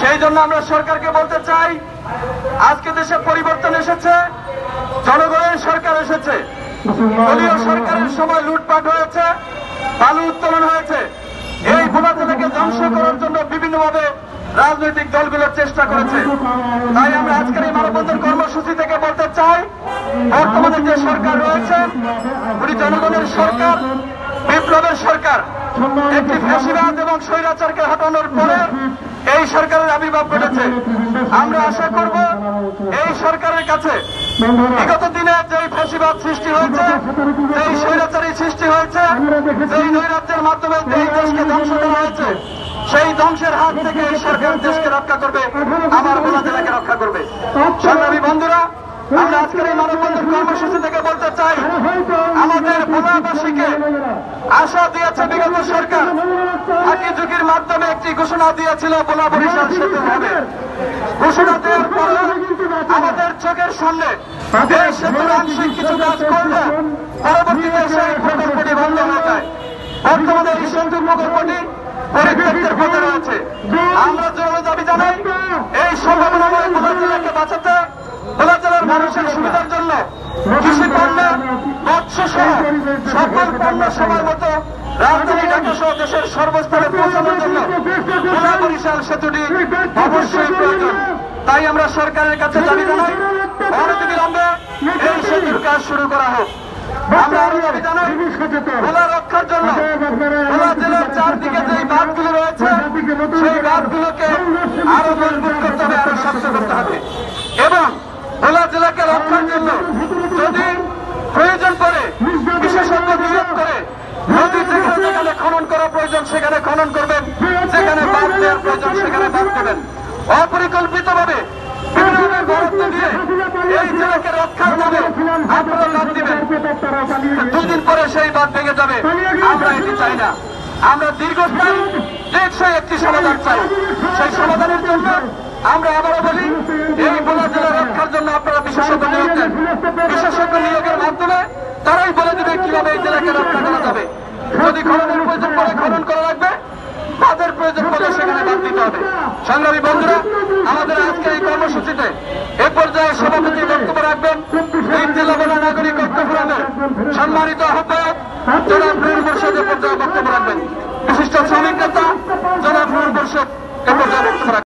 সেই জন্য আমরা সরকারকে বলতে চাই, আজকে দেশে পরিবর্তন এসেছে, জনগণের সরকার এসেছে। দলীয় সরকারের সময় লুটপাট হয়েছে, বালু উত্তোলন হয়েছে। এই ভোলা জেলাকে ধ্বংস করার জন্য বিভিন্নভাবে রাজনৈতিক দলগুলো চেষ্টা করেছে। তাই আমরা আজকের এই মানববন্ধন কর্মসূচি থেকে বলতে চাই, বর্তমানে যে সরকার রয়েছে উনি জনগণের সরকার, বিপ্লবের সরকার। একটি ফ্যাসিবাদ এবং স্বৈরাচারকে হটানোর পরে এই সরকারের আবির্ভাব ঘটেছে। আমরা আশা করব এই সরকারের কাছে বিগত দিনে যেই ফ্যাসিবাদ সৃষ্টি হয়েছে, যেই স্বৈরাচারী সৃষ্টি হয়েছে, যেই নৈরাজ্যের মাধ্যমে এই দেশকে ধ্বংস করা হয়েছে, সেই ধ্বংসের হাত থেকে এই সরকার দেশকে রক্ষা করবে, আমার ভোলা জেলাকে রক্ষা করবে। সংগ্রামী বন্ধুরা, আমরা আজকের এই মানববন্ধন কর্মসূচি থেকে বলতে চাই, আমাদের ভোলাবাসীকে আশা দিয়েছে বিগত সরকার। ফাঁকি ঝুঁকির মাধ্যমে একটি ঘোষণা দিয়েছিল ভোলা বরিশাল সেতু হবে। ঘোষণা দেওয়ার পরে আমাদের চোখের সামনে এই সেতুর আংশিক কিছু কাজ করলে পরবর্তীতে সেই প্রকল্পটি বন্ধ হয়ে যায়। বর্তমানে এই সেতু প্রকল্পটি পরিত্যক্তের পথে রয়েছে। আমরা জোরালো দাবি জানাই, এই সম্ভাবনাময় ভোলা জেলাকে বাঁচাতে, ভোলা জেলার মানুষের সুবিধার জন্য কৃষি পণ্য, মৎস্য সহ সকল পণ্য সময় মতো রাজধানী ঢাকা সহ দেশের সর্বস্তরে পৌঁছানোর জন্য ভোলা বরিশাল সেতুটি অবশ্যই প্রয়োজন। তাই আমরা সরকারের কাছে দাবি জানাই, অনতিবিলম্বে এই সেতুর কাজ শুরু করা হোক। আমরা আরো দাবি জানাই, ভোলা রক্ষার জন্য ভোলা জেলার চারদিকে যে বাঁধগুলো রয়েছে সেই বাঁধগুলোকে আরো মজবুত করতে হবে, আরো শক্ত করতে হবে। এবং ভোলা জেলাকে রক্ষার জন্য যদি প্রয়োজন পড়ে বিশেষজ্ঞ নিয়োগ করে নদী যেখানে যেখানে খনন করা প্রয়োজন সেখানে খনন করবেন, যেখানে বাঁধ দেওয়ার প্রয়োজন সেখানে বাঁধ দেবেন। অপরিকল্পিতভাবে বিভিন্ন বরাদ্দ দিয়ে এই জেলাকে রক্ষার নামে আপনারা বাদ দিবেন, দুদিন পরে সেই বাঁধ ভেঙে যাবে। আমরা এটি চাই না। আমরা দীর্ঘস্থায়ী টেকসই একটি সমাধান চাই। সেই সমাধানের জন্য আমরা আবারও বলি, এই ভোলা জেলা রক্ষার জন্য আপনারা বিশেষজ্ঞ নিয়োগ দেন। বিশেষজ্ঞ নিয়োগের মাধ্যমে তারাই বলে দেবে কিভাবে এই জেলাকে রক্ষা করা যাবে। যদি খননের প্রয়োজন পড়ে খনন করা লাগবে, বাঁধের প্রয়োজন পড়লে সেখানে বাদ দিতে হবে। সংগ্রামী বন্ধুরা, আমাদের আজকে এই কর্মসূচিতে এ পর্যায়ে সভাপতি বক্তব্য রাখবেন তিন জেলা ভোলা নাগরিক ঐক্য ফোরামের সম্মানিত আহ্বায়ক জনাব নুর মোর্শেদ। এ পর্যায়ে বক্তব্য রাখবেন বিশিষ্ট শ্রমিক নেতা জনাব নুর মোর্শেদ। এ পর্যায়ে বক্তব্য রাখবেন।